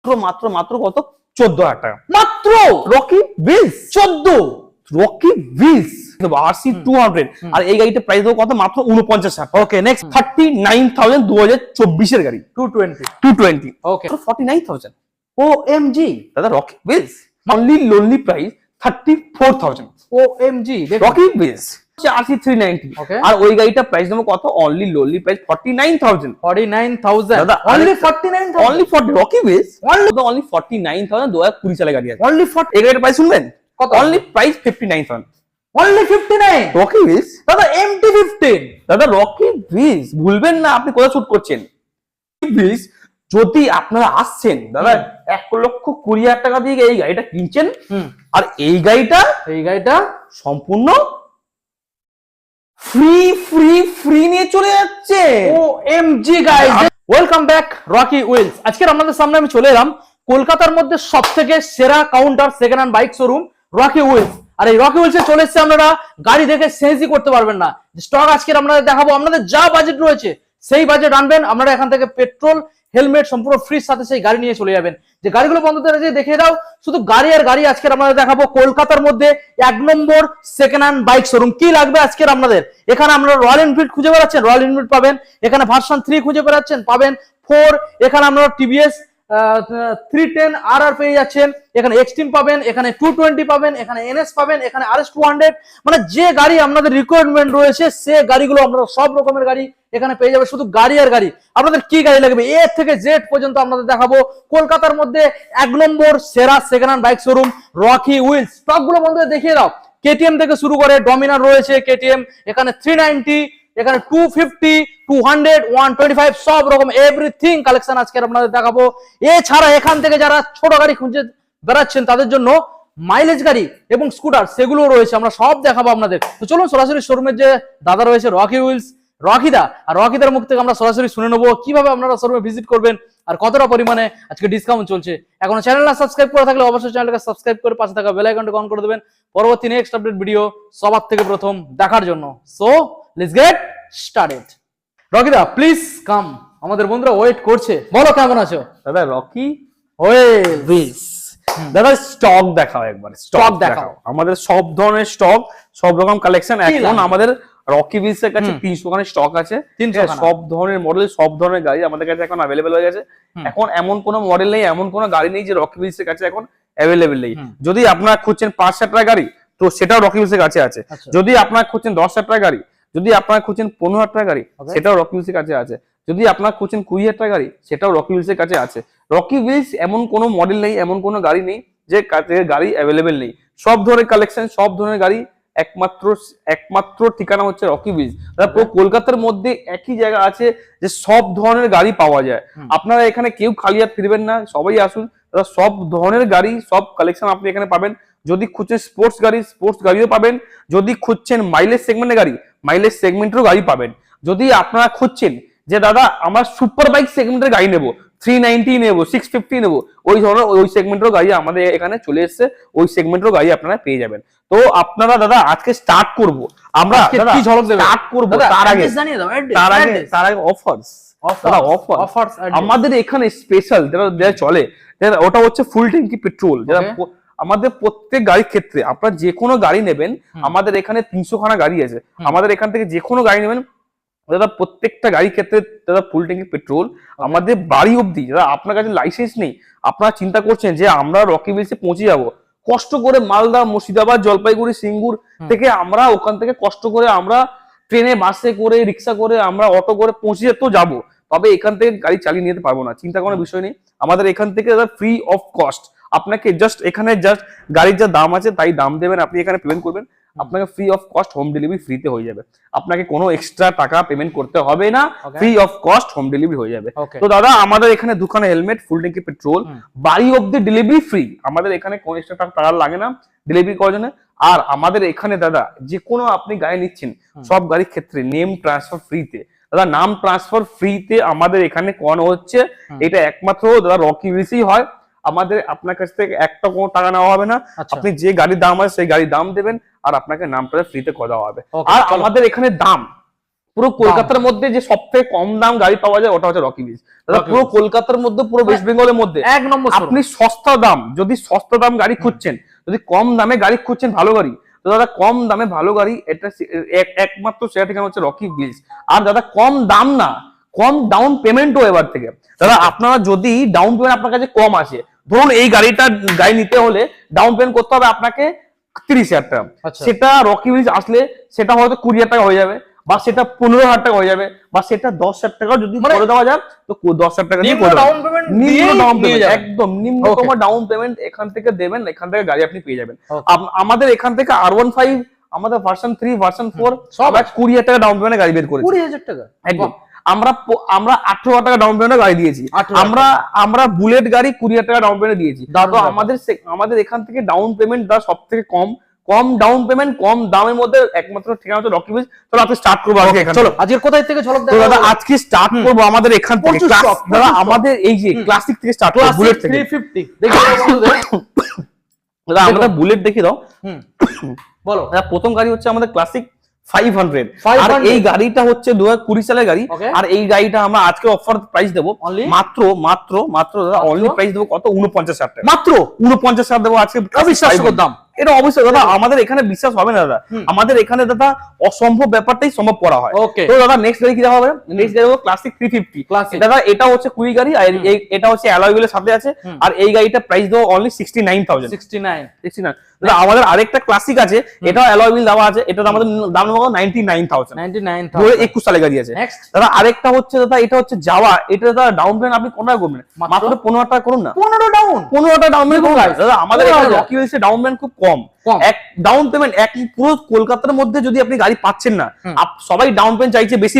মাত্র মাত্র কত 14,000 টাকা মাত্র Rocky Wheels 14 Rocky Wheels RC 200 আর এই গাড়িটা প্রাইস দেবো কত মাত্র 49,000 ওকে নেক্সট 39,000 2024 এর গাড়ি 220 ওকে 49,000 OMG দাদা Rocky Wheels only price 34,000 OMG Rocky Wheels RC 390 Okay. আর ওই গাড়িটা প্রাইস দেবো কত অনলি প্রাইস 49,000 49,000 দাদা only 49,000 only 40 Rocky Wheels only 49,000 2020 সালে গাড়ি আছে only 40 এই গাড়ির প্রাইস শুনবেন কত? Only price 59,000 only 59 Rocky Wheels দাদা MT-15 দাদা রকি উইলস ভুলবেন না আপনি কোথায় শুট করছেন উইলস যদি আপনারা আসছেন দাদা 1,20,000 টাকা দিয়ে এই গাড়িটা কিনছেন আর এই গাড়িটা সম্পূর্ণ ফ্রি নিয়ে চলে যাচ্ছে OMG guys welcome back Rocky Wheels আজকে আমাদের সামনে আমি চলে এলাম কলকাতার মধ্যে সবথেকে সেরা counter second hand bike showroom Rocky Wheels আর এই রকি উইলসে চলে এসেছে আপনারা গাড়ি দেখে সেন্সই করতে পারবেন না স্টক আজকে আপনাদের দেখাবো আপনাদের যা বাজেট রয়েছে সেই বাজেট আনবেন আপনারা এখান থেকে পেট্রোল হেলমেট সম্পূর্ণ ফ্রির সাথে সেই গাড়ি নিয়ে চলে যাবেন যে গাড়িগুলো বন্ধুদের দেখে দাও শুধু গাড়ি আর গাড়ি আজকে আপনাদের দেখাবো কলকাতার মধ্যে 1 নম্বর সেকেন্ড হ্যান্ড বাইক শোরুম কি লাগবে আজকে আপনাদের এখানে আপনারা রয়্যাল এনফিল্ড খুঁজে বেড়াচ্ছেন রয়্যাল এনফিল্ড পাবেন এখানে ভার্সন 3 খুঁজে বেড়াচ্ছেন পাবেন 4 এখানে আপনারা টিভিএস 310 RR পেয়ে যাচ্ছেন এখানে এক্সট্রিম পাবেন এখানে 220 পাবেন এখানে এনএস পাবেন এখানে RS 200 মানে যে গাড়ি আপনাদের রিকোয়ারমেন্ট রয়েছে সে গাড়িগুলো আপনারা সব রকমের গাড়ি এখানে পেয়ে যাবে শুধু গাড়ি আর গাড়ি আপনাদের কি গাড়ি লাগবে এ থেকে জেড পর্যন্ত আপনাদের দেখাবো কলকাতার মধ্যে 1 নম্বর সেরা second hand bike showroom Rocky Wheels স্টকগুলো বন্ধুদের দেখিয়ে দাও কেটিএম থেকে শুরু করে ডমিনার রয়েছে কেটিএম এখানে 390 এখানে 250 200 125 সব রকম এভরিথিং কালেকশন আজকে আপনাদের দেখাবো এছাড়া এখান থেকে যারা ছোট গাড়ি খুঁজে বেড়াচ্ছেন তাদের জন্য মাইলেজ গাড়ি এবং স্কুটার সেগুলো রয়েছে আমরা সব দেখাবো আপনাদের তো চলুন সরাসরি শোরুমের যে দাদা রয়েছে রকি উইলস রকিদা আর রকিদার মুখ থেকে আমরা সরাসরি শুনে নেবো কিভাবে আপনারা শোরুমে ভিজিট করবেন আর কতটা পরিমাণে আজকে ডিসকাউন্ট চলছে এখনো চ্যানেলটা সাবস্ক্রাইব করে থাকলে অবশ্যই চ্যানেলটাকে সাবস্ক্রাইব করে পাশে থাকা বেল আইকনটা অন করে দেবেন পরবর্তী নেক্সট আপডেট ভিডিও সবার থেকে প্রথম দেখার জন্য সো লেটস গেট স্টার্টেড রকিদা প্লিজ কাম আমাদের বন্ধুরা ওয়েট করছে বলো কেমন আছো দাদা রকি উইলস দাদা স্টক দেখাও একবার স্টক দেখাও আমাদের সব ধরনের স্টক সব রকম কালেকশন এখন আমাদের রকি উইলস এর কাছে 300 খানা স্টক আছে সব ধরনের মডেল সব ধরনের গাড়ি আমাদের কাছে এখন अवेलेबल হয়ে গেছে এখন এমন কোনো মডেল নেই এমন কোনো গাড়ি নেই যে রকি উইলস এর কাছে এখন अवेलेबल নেই যদি আপনারা খুঁজছেন 5,000 টাকা গাড়ি তো সেটাও রকি উইলস এর কাছে আছে যদি আপনারা খুঁজছেন 10,000 টাকা গাড়ি যদি আপনারা খুঁজছেন 15,000 টাকা গাড়ি সেটাও রকি উইলস এর কাছে আছে যদি আপনারা খুঁজছেন 20,000 টাকা গাড়ি সেটাও রকি উইলস এর কাছে আছে রকি উইলস এমন কোনো মডেল নেই এমন কোনো গাড়ি নেই যে গাড়ি अवेलेबल নেই সব ধরনের কালেকশন সব ধরনের গাড়ি একমাত্র ঠিকানা হচ্ছে রকি উইলস পুরো কলকাতার মধ্যে একই জায়গা আছে যে সব ধরনের গাড়ি পাওয়া যায় আপনারা এখানে কেউ খালি হাত ফিরবেন না সবাই আসুন সব ধরনের গাড়ি সব কালেকশন আপনি এখানে পাবেন যদি খুঁজছেন স্পোর্টস গাড়িও পাবেন যদি খুঁজছেন মাইলেজ সেগমেন্টের গাড়ি মাইলেজ সেগমেন্টেরও গাড়ি পাবেন যদি আপনারা খুঁজছেন যে দাদা আমার সুপার বাইক সেগমেন্টের গাড়ি নেবো 390 নেবো 650 নেবো ওই ধরনের ওই সেগমেন্টের গাড়ি আমাদের এখানে চলে এসেছে ওই সেগমেন্টের গাড়ি আপনারা পেয়ে যাবেন তো আপনারা দাদা আজকে স্টার্ট করব আমরা কি ঝলক দেব স্টার্ট করব তার আগে অফার্স আমাদের এখানে স্পেশাল যেটা চলে ওটা হচ্ছে ফুল ট্যাঙ্কি পেট্রোল যেটা আমাদের প্রত্যেক গাড়ির ক্ষেত্রে আপনারা যে কোনো গাড়ি নেবেন আমাদের এখানে 300 খানা গাড়ি আছে আমাদের এখান থেকে যে কোনো গাড়ি নেবেন দাদা প্রত্যেকটা গাড়ির ক্ষেত্রে দাদা ফুল ট্যাঙ্কি পেট্রোল আমাদের বাড়ি অবধি দাদা আপনার কাছে লাইসেন্স নেই আপনারা চিন্তা করছেন যে আমরা রকি উইলসে পৌঁছে যাব কষ্ট করে মালদা মুর্শিদাবাদ জলপাইগুড়ি সিঙ্গুর থেকে আমরা ওখান থেকে কষ্ট করে আমরা ট্রেনে বাসে করে রিক্সা করে আমরা অটো করে পৌঁছে তো যাবো তবে এখান থেকে গাড়ি চালিয়ে নিতে পারবো না চিন্তা করার বিষয় নেই আমাদের এখান থেকে দাদা ফ্রি অফ কস্ট আপনাকে এখানে গাড়ির যা দাম আছে তাই দাম দেবেন আপনি এখানে পেমেন্ট করবেন আপনাকে free of cost home delivery ফ্রিতে হয়ে যাবে আপনাকে কোনো এক্সট্রা টাকা পেমেন্ট করতে হবে না free of cost home delivery হয়ে যাবে তো দাদা আমাদের এখানে দুখানা হেলমেট ফুল ট্যাঙ্কি পেট্রোল বাড়ি অবধি ডেলিভারি ফ্রি আমাদের এখানে কোনো এক্সট্রা টাকা লাগে না ডেলিভারি করার জন্য আর আমাদের এখানে দাদা যে কোনো আপনি গাড়ি নিচ্ছেন সব গাড়ির ক্ষেত্রে নেম ট্রান্সফার ফ্রিতে দাদা নাম ট্রান্সফার ফ্রিতে আমাদের এখানে করানো হচ্ছে এটা একমাত্র দাদা রকি উইলসই হয় আমাদের আপনার কাছ থেকে একটা কোনো টাকা নেওয়া হবে না আপনি যে গাড়ির দাম আছে সেই গাড়ির দাম দেবেন আর আপনাকে নামটা ফ্রিতে করা হবে আর আমাদের এখানে দাম পুরো কলকাতার মধ্যে যে সবথেকে কম দাম গাড়ি পাওয়া যায় ওটা হচ্ছে রকি উইলস। দাদা পুরো কলকাতার মধ্যে, পুরো ওয়েস্ট বেঙ্গলের মধ্যে এক নম্বর আপনি সস্তা দাম, যদি সস্তা দাম গাড়ি খুঁজছেন, যদি কম দামে গাড়ি খুঁজছেন ভালো গাড়ি, তো দাদা কম দামে ভালো গাড়ি এটা একমাত্র সেটা ঠিকানা হচ্ছে রকি উইলস। আর দাদা কম দাম না, কম ডাউন পেমেন্টও এবার থেকে। দাদা আপনারা যদি ডাউন পেমেন্ট আপনার কাছে কম আসে, ধরুন এই গাড়ি নিতে হলে ডাউন পেমেন্ট করতে হবে আপনাকে 30,000 টাকা, সেটা রকি উইলস আসলে সেটা হয়তো 20,000 টাকা হয়ে যাবে, বা সেটা 15,000 টাকা হয়ে যাবে, বা সেটা 10,000 টাকা যদি করে দেওয়া যায় তো 10,000 টাকা দিয়ে ডাউন পেমেন্ট, একদম নিম্নতম ডাউন পেমেন্ট এখান থেকে দেবেন, এখান থেকে গাড়ি আপনি পেয়ে যাবেন। আমাদের এখান থেকে R15, আমাদের ভার্সন 3, ভার্সন 4 সব 20,000 টাকা ডাউন পেমেন্টে গাড়ি বের করেছি। 20,000 টাকা একদম। আমরা 18,000 টাকা ডাউন পেমেন্টে গাড়ি দিয়েছি। আমরা বুলেট গাড়ি 20,000 টাকা ডাউন পেমেন্টে দিয়েছি। তো আমাদের এখান থেকে ডাউন পেমেন্ট দা সব থেকে কম ডাউন পেমেন্ট, কম দামের মধ্যে একমাত্র ঠিকানা হচ্ছে রকি উইলস। চলো আজকে স্টার্ট করবো। চলো আজকে কোথায় থেকে ঝলক দেখাবো? দাদা আজকে স্টার্ট করবো আমাদের এখান থেকে। দাদা আমাদের এই যে ক্লাসিক থেকে স্টার্ট করব, বুলেট থেকে। 350 দেখি দাদা আমরা বুলেট দেখি দাও। বলো। দাদা প্রথম গাড়ি হচ্ছে আমাদের ক্লাসিক 500। আর এই গাড়িটা হচ্ছে 2020 সালের গাড়ি। আর এই গাড়িটা আমরা আজকে অফার প্রাইস দেবো মাত্র দাদা অনলি প্রাইস দেবো কত? 49,000 টাকা। মাত্র 49,000 দেবো আজকে। অবিশ্বাস্য দাম। এটা অবশ্যই দাদা আমাদের এখানে বিশ্বাস হবে না দাদা, আমাদের এখানে দাদা অসম্ভব ব্যাপারটাই সম্ভব করা হয়। তো দাদা নেক্সট গাড়ি কি দেখা হবে? নেক্সট গাড়ি হবে ক্লাসিক 350। দাদা এটা হচ্ছে কুড়ি গাড়ি, আর এটা হচ্ছে অ্যালয় হুইলের সাথে আছে। আর এই গাড়িটা প্রাইস দেবো অনলি 69,000। 69। দাদা আমাদের আরেকটা ক্লাসিক আছে, এটাও অ্যালয় হুইল দেওয়া আছে, এটা আমাদের দাম নেবো 99,000। 21 সালের গাড়ি আছে। দাদা আরেকটা হচ্ছে দাদা, এটা হচ্ছে যাওয়া, এটা দাদা ডাউন পেমেন্ট আপনি কত টাকা করবেন? মাত্র 15,000 টাকা করুন না। 15 টাকা ডাউন পেমেন্ট করুন। দাদা আমাদের এখানে রকি উইলসে ডাউন পেমেন্ট খুব কম। এক ডাউন পেমেন্ট পুরো কলকাতার মধ্যে যদি আপনি গাড়ি পাচ্ছেন না, সবাই ডাউন পেমেন্ট চাইছে বেশি,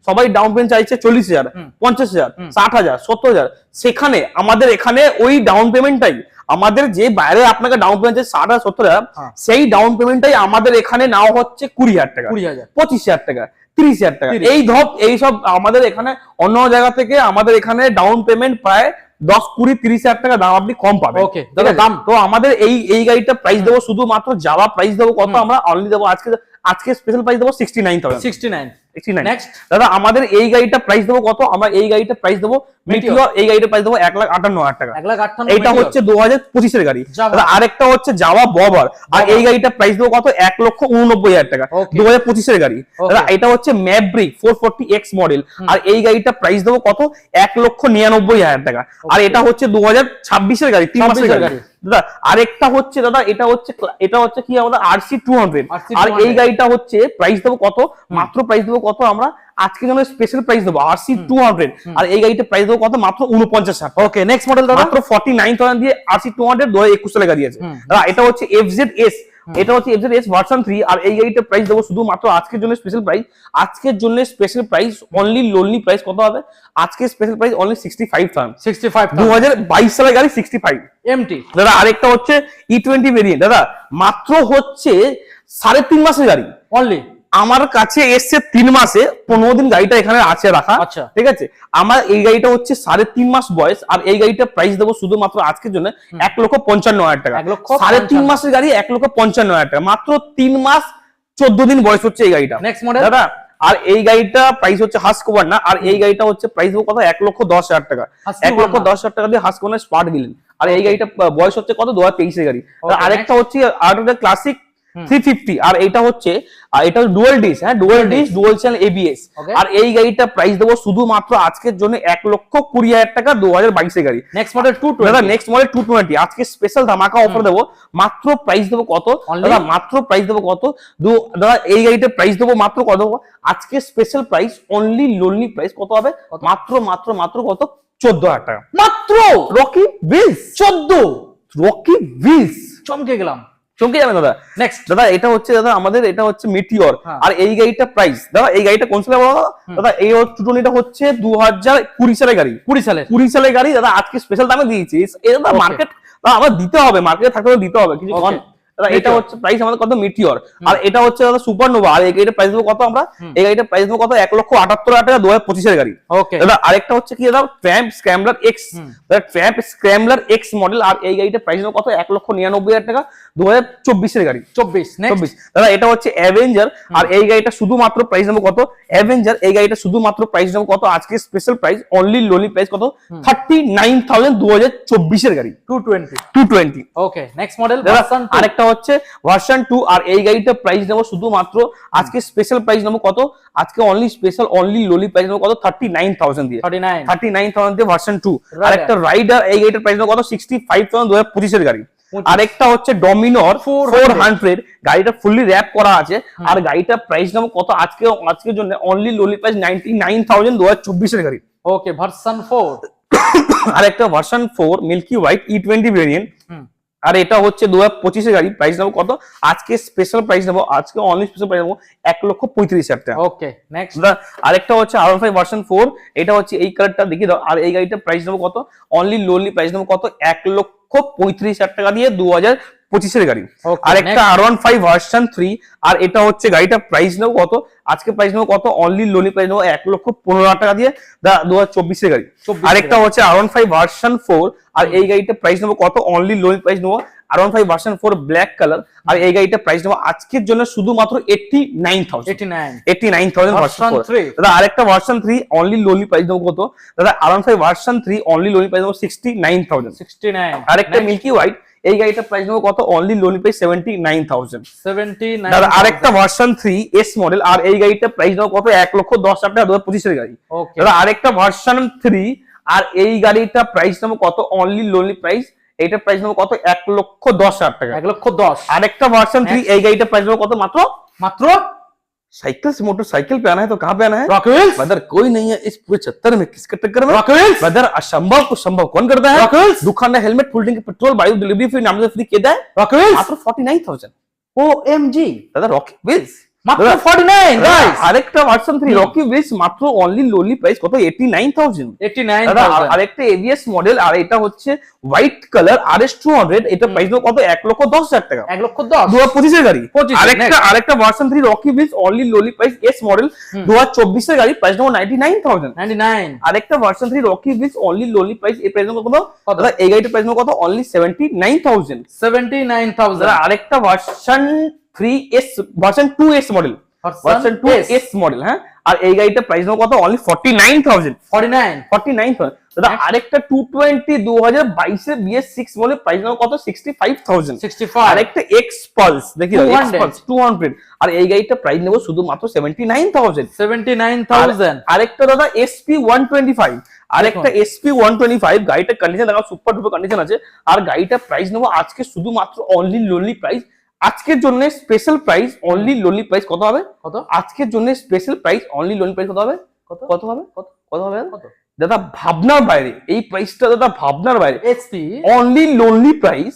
সবাই ডাউন পেমেন্ট চাইছে 40,000, 50,000, 60,000, 70,000। সেখানে আমাদের এখানে ওই ডাউন পেমেন্টটাই, আমাদের যে বাইরে আপনাকে ডাউন পেমেন্ট 60,000, 70,000, সেই ডাউন পেমেন্টটাই আমাদের এখানে নাও হচ্ছে 20,000 টাকা, 25,000 টাকা, 30,000 টাকা। এই সব আমাদের এখানে অন্য জায়গা থেকে আমাদের এখানে ডাউন পেমেন্ট প্রায় 10, 20, 30,000 টাকা দাম আপনি কম পাবেন। দাম তো আমাদের এই গাড়িটা প্রাইস দেবো শুধুমাত্র যাওয়া প্রাইস দেবো কত? আমরা অনলি দেবো আজকে স্পেশাল প্রাইস দেবো 69,000। 69। নেক্সট দাদা আমাদের এই গাড়িটা প্রাইস দেবো কত? আমরা এই গাড়িটা প্রাইস দেবো মিটিওর, এই গাড়িটা প্রাইস দেবো 1,58,000 টাকা। 1,58,000। এটা হচ্ছে 2025 এর গাড়ি। দাদা আরেকটা হচ্ছে যাওয়া ববার, আর এই গাড়িটা প্রাইস দেবো কত? 1,89,000 টাকা, 2025 এর গাড়ি। দাদা এটা হচ্ছে ম্যাভরিক 440X মডেল, আর এই গাড়িটা প্রাইস দেবো কত? 1,99,000 টাকা। আর এটা হচ্ছে 2026 এর গাড়ি, 3 মাসের গাড়ি। দাদা আরেকটা হচ্ছে দাদা এটা হচ্ছে কি আমাদের RC 200, আর এই গাড়িটা হচ্ছে প্রাইস দেবো কত? মাত্র প্রাইস দেবো কত? আমরা আজকে জন্য স্পেশাল প্রাইস দেবো RC 200, আর এই গাড়িটা প্রাইস দেবো কত? মাত্র 49,000। ওকে নেক্সট মডেল দাদা মাত্র 49,000 দিয়ে RC 200 2021 সালের গাড়ি আছে। দাদা এটা হচ্ছে FZS, এটা হচ্ছে FZS ভার্সন 3, আর এই গাড়িটা প্রাইস দেবো শুধুমাত্র আজকের জন্য স্পেশাল প্রাইস। আজকের জন্য special price only lonely price কত হবে? আজকে স্পেশাল প্রাইস অনলি 65,000। 2022 সালের গাড়ি 65 এমটি। দাদা আরেকটা হচ্ছে E20 ভেরিয়েন্ট, দাদা মাত্র হচ্ছে 3.5 মাসের গাড়ি অনলি। আমার কাছে এসছে 3 মাসে, 15 দিন গাড়িটা এখানে আছে রাখা। ঠিক আছে, আমার এই গাড়িটা হচ্ছে 3.5 মাস বয়স, আর এই গাড়িটা প্রাইস দেবো শুধুমাত্র আজকের জন্য 1,55,000 টাকা। 3.5 মাসের গাড়ি 1,55,000 টাকা, মাত্র 3 মাস 14 দিন বয়স হচ্ছে এই গাড়িটা। নেক্সট মডেল দাদা, আর এই গাড়িটা প্রাইস হচ্ছে হাসকোভার না, আর এই গাড়িটা হচ্ছে প্রাইস দেবো কত? 1,10,000 টাকা। 1,10,000 টাকা দিয়ে হাসকোভার স্পার্ট গেলেন, আর এই গাড়িটা বয়স হচ্ছে কত? 2023 এর গাড়ি। আরেকটা হচ্ছে ক্লাসিক 350, আর এটা হচ্ছে এটা dual disc, dual disc, dual channel ABS। আর এই গাড়িটা প্রাইস দেবো শুধুমাত্র আজকের জন্য 1,20,000 টাকা, 2022 এর গাড়ি। নেক্সট মডেল 220, দাদা নেক্সট মডেল 220 আজকে স্পেশাল ধামাকা অফার দেবো। মাত্র প্রাইস দেবো কত? দাদা মাত্র প্রাইস দেবো কত? দাদা এই গাড়িটা প্রাইস দেবো মাত্র কত? আজকে special price only lonely price কত হবে? মাত্র কত? 14,000 টাকা মাত্র। রকি উইলস 14, রকি উইলস চমকে যাবে দাদা। নেক্সট দাদা এটা হচ্ছে দাদা আমাদের এটা হচ্ছে মিটিওর, আর এই গাড়িটা প্রাইস দাদা এই গাড়িটা কোন সালে বলো দাদা? এই 220 হচ্ছে 2020 সালের গাড়ি। 20 সালের গাড়ি দাদা আজকে স্পেশাল দামে দিয়েছি। এটা মার্কেট আমরা দিতে হবে, মার্কেটে থাকতে দিতে হবে কিছু। দাদা এটা হচ্ছে প্রাইস আমাদের কত মিটিওর, আর এটা হচ্ছে দাদা সুপারনোভা, আর এটা প্রাইস দেবো কত আমরা, এই গাড়িটার প্রাইস দেবো কত 1,78,000 টাকা 2025 এর গাড়ি। ওকে দাদা আরেকটা হচ্ছে কি দাদা ট্র্যাম্প স্ক্র্যাম্বলার এক্স, দাদা ট্র্যাম্প স্ক্র্যাম্বলার এক্স মডেল, আর এই গাড়িটার প্রাইস দেবো কত 1,99,000 টাকা 2024 এর গাড়ি। 24 দাদা এটা হচ্ছে অ্যাভেঞ্জার, আর এই গাড়িটা শুধুমাত্র প্রাইস নেবো কত অ্যাভেঞ্জার, এই গাড়িটা শুধুমাত্র প্রাইস নেবো কত আজকে special price only lonely price কত 39,000 2024 এর গাড়ি 220। ওকে নেক্সট মডেল আরেকটা হচ্ছে ভার্সন 2, আর এই গাড়িটা প্রাইস নেবো শুধুমাত্র আজকে স্পেশাল প্রাইস নেবো কত আজকে only special only lonely price নেবো কত 39,000 দিয়ে 39,000 দিয়ে ভার্সন 2। আরেকটা রাইডার, এই গাড়িটার প্রাইস নেবো কত 65,000 2025 এর গাড়ি। আরেকটা হচ্ছে ডমিনর 400, গাড়িটা ফুললি র‍্যাপ করা আছে, আর গাড়িটার প্রাইস নেবো কত আজকের জন্য অনলি লোনলি প্রাইস 99,000 2024 এর গাড়ি। Okay version 4। আরেকটা version 4 milky white E20 variant, আর এটা হচ্ছে 2025 এর গাড়ি, প্রাইস নেবো কত আজকে স্পেশাল প্রাইস নেবো আজকে অনলি স্পেশাল প্রাইস নেবো 1,35,000 টাকা। ওকে নেক্সট আরেকটা হচ্ছে R15 ভার্সন 4, এটা হচ্ছে এই কালারটা দেখিয়ে দাও, আর এই গাড়িটার প্রাইস নেবো কত অনলি লোনলি প্রাইস নেবো কত 1,35,000 টাকা দিয়ে 2025 এর গাড়ি। আরেকটা R15 ভার্সন 3, আর এটা হচ্ছে গাড়িটা প্রাইস নেবো কত আজকে প্রাইস নেবো কত অনলি লোনলি প্রাইস নেবো 1,15,000 টাকা দিয়ে 2024 এর গাড়ি। আরেকটা হচ্ছে R15 ভার্সন 4, আর এই গাড়িটা প্রাইস নেবো কত অনলি লোনলি প্রাইস নেবো R15 ভার্সন 4 ব্ল্যাক কালার, আর এই গাড়িটা প্রাইস নেবো আজকের জন্য শুধুমাত্র 89,000 ভার্সন 3। দাদা আরেকটা ভার্সন 3 অনলি লোনলি প্রাইস নেবো কত দাদা R15 version 3 only lonely price নেবো 69,000। আরেকটা মিল্কি হোয়াইট, এই গাড়িটা প্রাইস নেবো কত অনলি লোনলি প্রাইস 79,000। দাদা আরেকটা ভার্সন 3 এস মডেল, আর এই গাড়িটা প্রাইস নেবো কত 1,10,000 টাকা 2025 এর গাড়ি। দাদা আরেকটা ভার্সন 3, আর এই গাড়িটা প্রাইস নেবো কত অনলি লোনলি প্রাইস, এইটা প্রাইস নেবো কত 1,10,000 টাকা 1,10,000। আরেকটা ভার্সন 3, এই গাড়িটা প্রাইস নেবো কত মাত্র साइकिल से मोटरसाइकिल पे आना है तो कहाँ पे आना है रॉकी व्हील्स। ब्रदर कोई नहीं है इस पूरे चक्कर में, किसके टक्कर में रॉकी व्हील्स। ब्रदर असंभव को संभव कौन करता है रॉकी व्हील्स। दुकानदार helmet full tank petrol bio delivery free नाम से फ्री केदा है रॉकी व्हील्स मात्र 49,000 OMG दादा रॉकी व्हील्स মাত্র 49 গাইস। আরেকটা ভার্সন 3 রকি ভিস মাত্র অনলি লোনলি প্রাইস কত 89,000 দাদা আরেকটা এবিএস মডেল, আর এটা হচ্ছে হোয়াইট কালার RS 200, এটা প্রাইস কত 1,10,000 টাকা 1,10,000 2025 এর গাড়ি। আরেকটা ভার্সন 3 রকি ভিস only lonely price S model 2024 এর গাড়ি, প্রাইস নেবো 99,000। আরেকটা ভার্সন 3 রকি ভিস অনলি লোনলি প্রাইস এই প্রাইস নেবো কত দাদা এই গাড়িটা প্রাইস নেবো কত অনলি 79,000। দাদা আরেকটা version 3S version 2S model, version 2S model, হ্যাঁ, আর এই গাড়িটা প্রাইস নেবো কত অনলি 49,000 দাদা আরেকটা 220 2022 এর BS6 মডেল, প্রাইস নেবো কত 65,000। আরেকটা X Pulse দেখি X Pulse 200, আর এই গাড়িটা প্রাইস নেবো শুধুমাত্র 79,000। আরেকটা দাদা SP 125, আরেকটা SP 125 গাড়িটা কন্ডিশন দেখো সুপার ডুপার কন্ডিশন আছে, আর গাড়িটা প্রাইস নেবো আজকে শুধুমাত্র অনলি লোনলি প্রাইস আজকের জন্য special price only lonely price কত হবে কত আজকের জন্য special price only lonely price কত হবে কত হবে দাদা ভাবনার বাইরে এই প্রাইসটা দাদা ভাবনার বাইরে SP only lonely price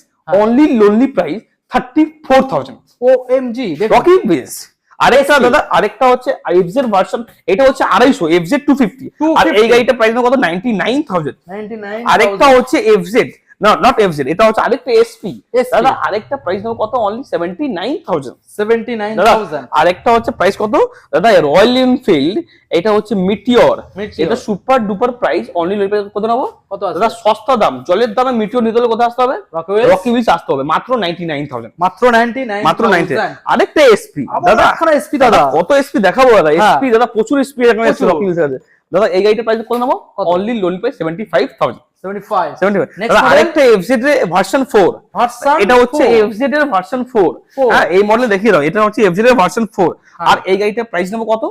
34,000 OMG Rocky base. আরেকটা দাদা আরেকটা হচ্ছে FZ ভার্সন, এটা হচ্ছে 250 FZ 250, আর এই গাড়িটা প্রাইস কত 99,000। আরেকটা হচ্ছে FZ not FZ, এটা হচ্ছে আরেকটা SP দাদা আরেকটা প্রাইস নেবো কত অনলি 79,000। আরেকটা হচ্ছে প্রাইস কত দাদা রয়্যাল এনফিল্ড, এটা হচ্ছে মিটিওর, এটা সুপার ডুপার প্রাইস অনলি কত নেবো কত দাদা সস্তা দাম জলের দামে মিটিওর নিতে হলে কোথায় আসতে হবে রকি ভিস আসতে হবে মাত্র 99,000 মাত্র 99। আরেকটা SP দাদা SP দাদা কত SP দেখাবো দাদা SP দাদা প্রচুর SP এখানে আছে রকি ভিস আছে দাদা এই গাড়িটার প্রাইস কত নেবো অনলি লোন প্রাইস 75,000। আরেকটা FZ এর ভার্সন 4, এটা হচ্ছে FZ এর ভার্সন 4, হ্যাঁ এই মডেল দেখিয়ে দাও, এটা হচ্ছে FZ এর ভার্সন 4, আর এই গাড়িটার প্রাইস নেবো কত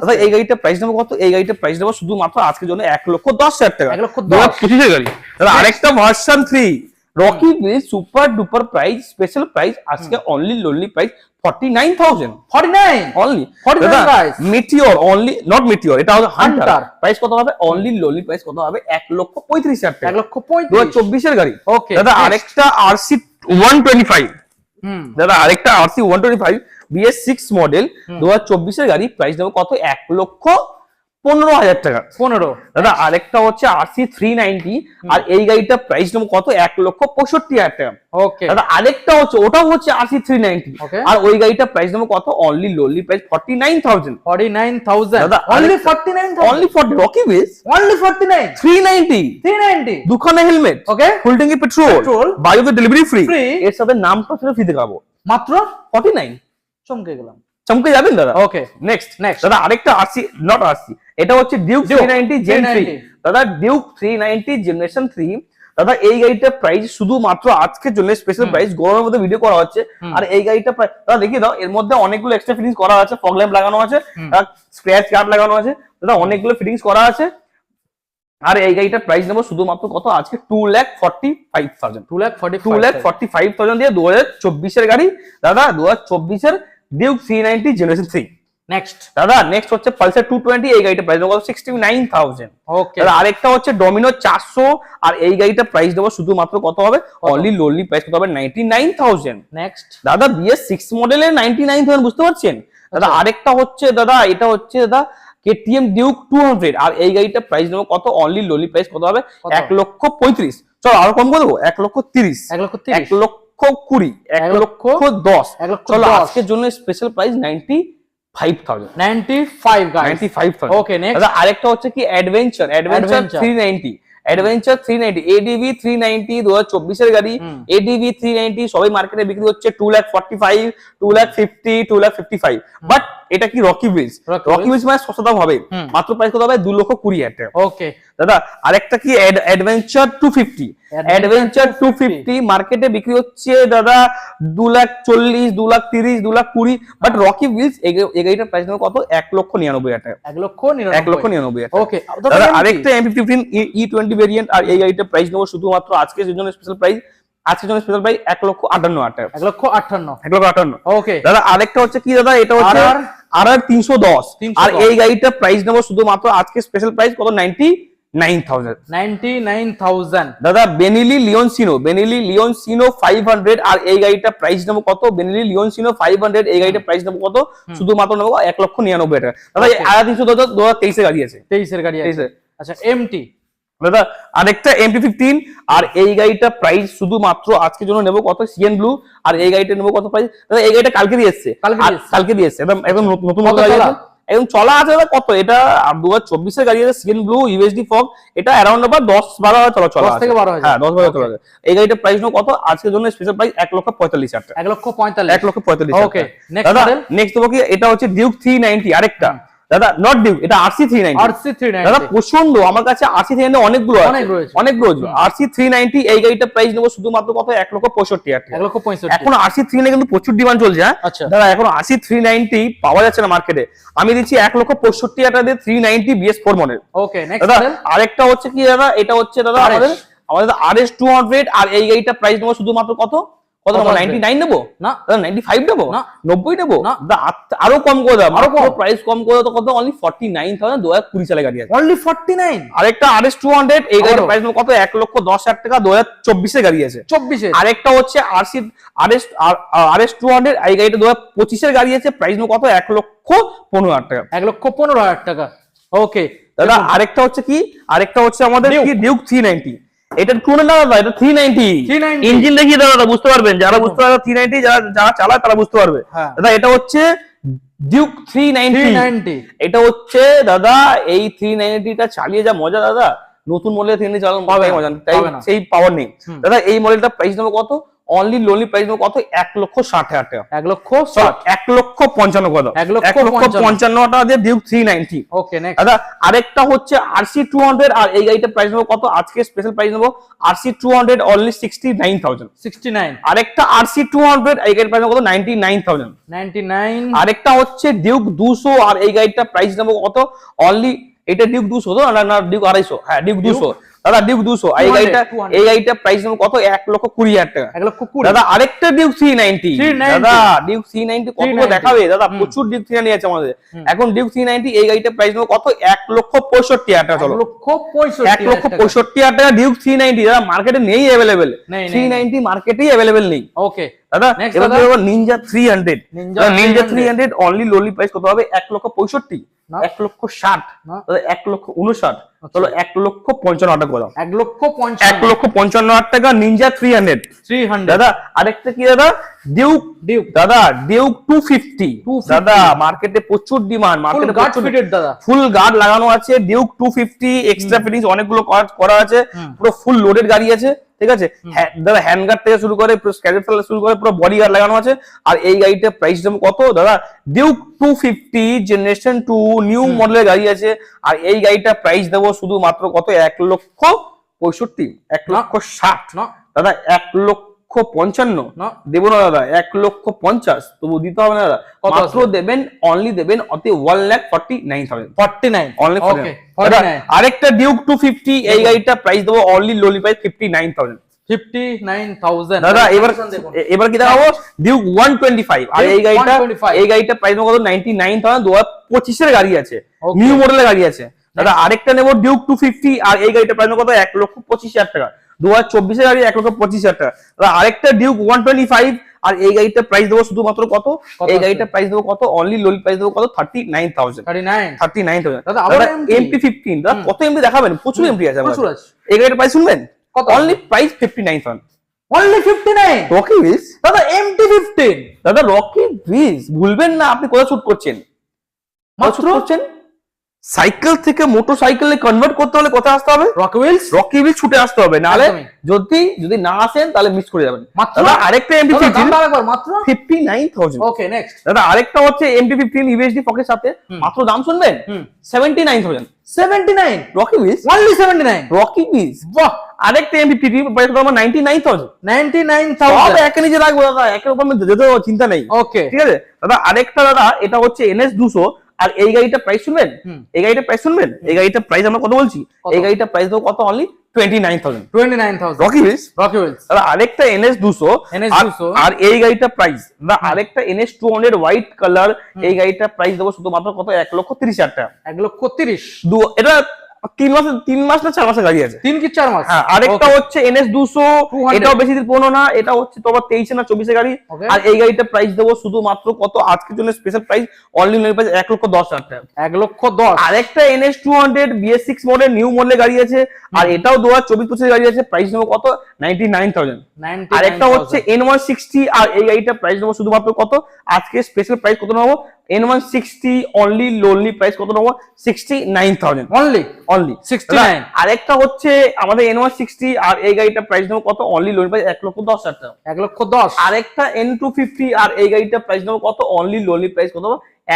দাদা এই গাড়িটার প্রাইস নেবো কত এই গাড়িটার প্রাইস নেবো শুধুমাত্র আজকের জন্য 1,10,000 টাকা 2025 এর গাড়ি। দাদা আরেকটা ভার্সন 3 রকি ভিস super duper price special price আজকে only lonely price 49,000 only Meteor only not Meteor, এটা হচ্ছে হান্টার, প্রাইস কত হবে অনলি লোনলি প্রাইস কত হবে 1,35,000 টাকা 2024 এর গাড়ি। দাদা আরেকটা RC 125 দাদা আরেকটা RC 125 BS6 মডেল 2024 এর গাড়ি, প্রাইস দেবো কত 1,25,000 15,000 টাকা। 15 দাদা আরেকটা হচ্ছে RC 390 আর এই গাড়িটা প্রাইস নেবো কত 1,65,000 টাকা। ওকে দাদা আরেকটা হচ্ছে ওটাও হচ্ছে RC 390 Okay. আর ওই গাড়িটা প্রাইস নেবো কত অনলি লোলি প্রাইস 49,000। 49,000 দাদা only 49,000 only for Rocky base only 49 390 দুখানা হেলমেট ওকে ফুল ট্যাঙ্কি পেট্রোল বায়ুতে ডেলিভারি ফ্রি Free। এর সাথে নামটা ছিল ফ্রিতে খাবো মাত্র 49 চমকে গেলাম। চমকে যাবেন দাদা। Okay next Next. দাদা আরেকটা RC নট RC এটা হচ্ছে ডিউক 390 জেন 3 390 দাদা ডিউক 390 জেনারেশন 3 দাদা এই গাড়িটার প্রাইস শুধুমাত্র আজকের জন্য স্পেশাল প্রাইস গরমের মধ্যে ভিডিও করা হচ্ছে আর এই গাড়িটা দাদা দেখিয়ে দাও এর মধ্যে অনেকগুলো এক্সট্রা ফিটিংস করা আছে ফগ ল্যাম্প লাগানো আছে স্ক্র্যাচ কার্ড লাগানো আছে দাদা অনেকগুলো ফিটিংস করা আছে আর এই গাড়িটার প্রাইস নেবো শুধুমাত্র কত আজকে 2,45,000 2,45,000 দিয়ে 2024 এর গাড়ি দাদা 2024 এর ডিউক 390 জেনারেশন 3। নেক্সট দাদা নেক্সট হচ্ছে পালসার 220 এই গাড়িটার প্রাইস কত 69,000। ওকে দাদা আরেকটা হচ্ছে ডমিনো 400 আর এই গাড়িটার প্রাইস দেবো শুধুমাত্র কত হবে অনলি লোনলি প্রাইস কত হবে 99,000। নেক্সট দাদা BS6 মডেলের 99,000 বুঝতে পারছেন দাদা আরেকটা হচ্ছে দাদা এটা হচ্ছে দাদা KTM ডিউক 200 আর এই গাড়িটার প্রাইস নেবো কত অনলি লোনলি প্রাইস কত হবে 1,35,000 চলো আরো কম করে দেবো 1,30,000 1,20,000 1,10,000 চলো আজকের জন্য special price 95,000 guys 95,000 okay next দাদা আরেকটা হচ্ছে কি অ্যাডভেঞ্চার 390 অ্যাডভেঞ্চার 390 ADV 390 2024 এর গাড়ি ADV 390 সবাই মার্কেটে বিক্রি হচ্ছে 2,45,000 2,50,000 2,55,000 বাট এটা কি রকি হুইলস মানে সস্তা দাম হবে মাত্র প্রাইস কত হবে 2,20,000 টাকা। ওকে দাদা আরেকটা কি অ্যাডভেঞ্চার 250 অ্যাডভেঞ্চার 250 মার্কেটে বিক্রি হচ্ছে দাদা 2,40,000 2,30,000 2,20,000 বাট রকি হুইলস এই গাড়িটার প্রাইস নেবে কত 1,99,000 টাকা 1,99,000 ওকে দাদা আরেকটা M15 E20 ভেরিয়েন্ট আর এই গাড়িটার প্রাইস নেবো শুধুমাত্র আজকের জন্য স্পেশাল প্রাইস 1,58,000 টাকা 1,58,000 ওকে দাদা আরেকটা হচ্ছে কি দাদা এটা হচ্ছে RR 310 আর এই গাড়িটার প্রাইস নেবো শুধুমাত্র আজকে স্পেশাল প্রাইস কত 99,000 দাদা বেনিলি লিওনসিনো 500 আর এই গাড়িটার প্রাইস নেবো কত বেনিলি লিওনসিনো 500 এই গাড়িটার প্রাইস নেবো কত শুধুমাত্র নেবো 1,99,000 টাকা দাদা RR 310 2023 এর গাড়ি আছে 23 এর গাড়ি আছে আচ্ছা MT দাদা আরেকটা MP15 আর এই গাড়িটা প্রাইস শুধুমাত্র আজকের জন্য নেবো কত সিএন ব্লু আর এই গাড়িটা নেবো কত প্রাইস দাদা এই গাড়িটা কালকে দিয়েছে একদম নতুন গাড়ি আছে একদম চলা আছে দাদা কত এটা 2024 এর গাড়ি আছে সিএন ব্লু ইউএসডি ফগ এটা অ্যারাউন্ড আবার 10-12 চলা 10 থেকে 12 হ্যাঁ 10-12 চলা এই গাড়িটার প্রাইস নেবো কত আজকের জন্য স্পেশাল প্রাইস 1,45,000 টাকা 1,45,000 ওকে দাদা নেক্সট দেবো কি এটা হচ্ছে ডিউক 390 আরেকটা দাদা নট ডিউক এটা RC 390 দাদা প্রচন্ড আমার কাছে RC 390 অনেকগুলো রয়েছে RC 390 এই গাড়িটার প্রাইস নেবো শুধুমাত্র কত 1,65,000 টাকা 1,65,000 এখন RC 390 কিন্তু প্রচুর ডিমান্ড চলছে হ্যাঁ দাদা এখন RC 390 পাওয়া যাচ্ছে না মার্কেটে আমি দিচ্ছি 1,65,000 টাকা দিয়ে 390 BS4 মডেল ওকে নেক্সট দাদা আরেকটা হচ্ছে কি দাদা এটা হচ্ছে দাদা আমাদের RS 200 আর এই গাড়িটার প্রাইস নেবো শুধুমাত্র কত 99 নেবো না 95 নেবো না 90 নেবো আরো কম করে দাও আরো প্রাইস কম করে দাও কত অনলি 49,000 2020 সালে গাড়ি আছে অনলি 49 আরেকটা RS 200 এই গাড়ির প্রাইস কত 1,10,000 টাকা 2024 এর গাড়ি আছে 24 এর আরেকটা হচ্ছে RS 200 এই গাড়িটা 2025 এর গাড়ি আছে প্রাইস কত 1,15,000 টাকা 1,15,000 টাকা ওকে দাদা আরেকটা হচ্ছে কি আরেকটা হচ্ছে আমাদের কি ডিউক 390 এটা 200 না দাদা এটা 390 ইঞ্জিন দেখিয়ে দাদা বুঝতে পারবেন যারা বুঝতে পারবে 390 যারা চালায় তারা বুঝতে পারবে দাদা এটা হচ্ছে ডিউক 390 এটা হচ্ছে দাদা এই 390 টা চালিয়ে যা মজা দাদা নতুন মডেলের 390 চালানো পাবে মজা তাই সেই পাওয়ার নেই দাদা এই মডেলটা প্রাইস নেবো কত অনলি লোনলি প্রাইস নেবো কত 1,60,000 টাকা 1,55,000 কত 1,55,000 টাকা দিয়ে ডিউক 390 ওকে নেক্সট দাদা আরেকটা হচ্ছে RC 200 আর এই গাড়িটার প্রাইস নেবো কত আজকে স্পেশাল প্রাইস নেবো RC 200 অনলি 69,000 আরেকটা RC 200 এই গাড়ির প্রাইস কত 99,000 আরেকটা হচ্ছে ডিউক 200 আর এই গাড়িটার প্রাইস নেবো কত অনলি এটা ডিউক 200 তো না ডিউক 250 হ্যাঁ ডিউক 200 দাদা ডিউক 200 এই গাড়িটা প্রাইস নেবো কত 1,20,000 টাকা 1,20,000 দাদা আরেকটা ডিউক 390 দাদা ডিউক 390 কত দেখাবে দাদা প্রচুর ডিউক 390 আছে আমাদের এখন ডিউক 390 এই গাড়িটা প্রাইস নেবো কত 1,65,000 টাকা চলো 1,65,000 টাকা ডিউক 390 দাদা মার্কেটে নেই अवेलेबल 390 মার্কেটেই अवेलेबल নেই ওকে দাদা এবার নিনজা 300 নিনজা 300 অনলি লোলি প্রাইস কত হবে 1,65,000 1,60,000 দাদা 1,59,000 চলো 1,55,000 টাকা বলো 1,55,000 টাকা নিনজা 300 দাদা আরেকটা কি দাদা ডিউক দাদা ডিউক 250 দাদা মার্কেটে প্রচুর ডিমান্ড মার্কেটে ফুল গার্ড লাগানো আছে ডিউক 250 এক্সট্রা ফিটিংস অনেকগুলো করা আছে পুরো ফুল লোডেড গাড়ি আছে ঠিক আছে দাদা হ্যান্ড গার্ড থেকে শুরু করে পুরো স্ক্যাডেট থেকে শুরু করে পুরো বডি গার্ড লাগানো আছে আর এই গাড়িটার প্রাইস দাম কত দাদা ডিউক 250 জেনারেশন 2 নিউ মডেলের গাড়ি আছে আর এই গাড়িটার প্রাইস দেবো শুধুমাত্র কত 1,65,000 1,60,000 দাদা 1,55,000 দেবো না দাদা 1,50,000 তবু দিতে হবে না দাদা মাত্র দেবেন অনলি দেবেন অতি 1,49,000 অনলি আরেকটা ডিউক 250 এই গাড়িটা প্রাইস দেবো অনলি লোলি প্রাইস 59,000 দাদা এবার কি দেখাবো ডিউক 125 আর এই গাড়িটা প্রাইস দেবো কত 99,000 2025 এর গাড়ি আছে নিউ মডেলের গাড়ি আছে দাদা আরেকটা নেবো ডিউক 250 আর এই গাড়িটা প্রাইস কত 1,25,000 টাকা 2024 এর গাড়ি 1,25,000 টাকা দাদা আরেকটা ডিউক 125 আর এই গাড়িটা প্রাইস দেবো শুধুমাত্র কত এই গাড়িটা প্রাইস দেবো কত অনলি লোলি প্রাইস দেবো কত 39,000 দাদা MP15 দাদা কত এমপি দেখাবেন প্রচুর এমপি আছে এই গাড়িটার প্রাইস শুনবেন কত only price 59,000 only 59 Rocky Wheels দাদা MP15 দাদা রকি উইজ ভুলবেন না আপনি কোথায় শুট করছেন মাত্র করছেন সাইকেল থেকে মোটরসাইকেলে কনভার্ট করতে হলে কোথায় আসতে হবে রকি উইলস ছুটে আসতে হবে নালে যদি না আসেন তাহলে মিস করে যাবেন দাদা আরেকটা MP15 মাত্র 59,000 ওকে নেক্সট দাদা আরেকটা হচ্ছে MP15 ইউএসডি পকেট সাথে মাত্র দাম শুনবেন 79,000 79 Rocky Wheels only 79 Rocky Wheels বাহ আরেকটা MP15 প্রাইস কত 99,000 সব একে নিচে রাখবো দাদা একের উপর যেতে চিন্তা নেই ওকে ঠিক আছে দাদা আরেকটা দাদা এটা হচ্ছে NS 200 আর এই গাড়িটা প্রাইস শুনবেন এই গাড়িটা প্রাইস আমরা কত বলছি এই গাড়িটা প্রাইস দেবো কত অনলি 29,000 রকি উইলস দাদা আরেকটা NS 200 আর এই গাড়িটা প্রাইস দাদা আরেকটা NS 200 হোয়াইট কালার এই গাড়িটা প্রাইস দেবো শুধুমাত্র কত 1,30,000 টাকা 1,30,000 এটা 3 মাস না 4 মাসের গাড়ি আছে 3 কি 4 মাস হ্যাঁ আরেকটা হচ্ছে NS 200 এটাও বেশি দিন পুরনো না এটা হচ্ছে তোমার 23 না 24 এর গাড়ি আর এই গাড়িটা প্রাইস দেবো শুধুমাত্র কত আজকের জন্য special price only loan price 1,10,000 টাকা 1,10,000 আরেকটা NS 200 BS6 মডেল নিউ মডেলের গাড়ি আছে আর এটাও 2024 এর গাড়ি আছে প্রাইস নেবো কত 99,000 আরেকটা হচ্ছে N160 আর এই গাড়িটা প্রাইস নেবো শুধুমাত্র কত আজকে স্পেশাল প্রাইস কত নেবো N160 অনলি লোনলি প্রাইস কত নেবো 69,000 অনলি 69 আরেকটা হচ্ছে আমাদের N160 আর এই গাড়িটা প্রাইস নেবো কত অনলি লোন প্রাইস 1,10,000 টাকা 1,10,000 আরেকটা N250 আর এই গাড়িটা প্রাইস নেবো কত অনলি লোনলি প্রাইস কত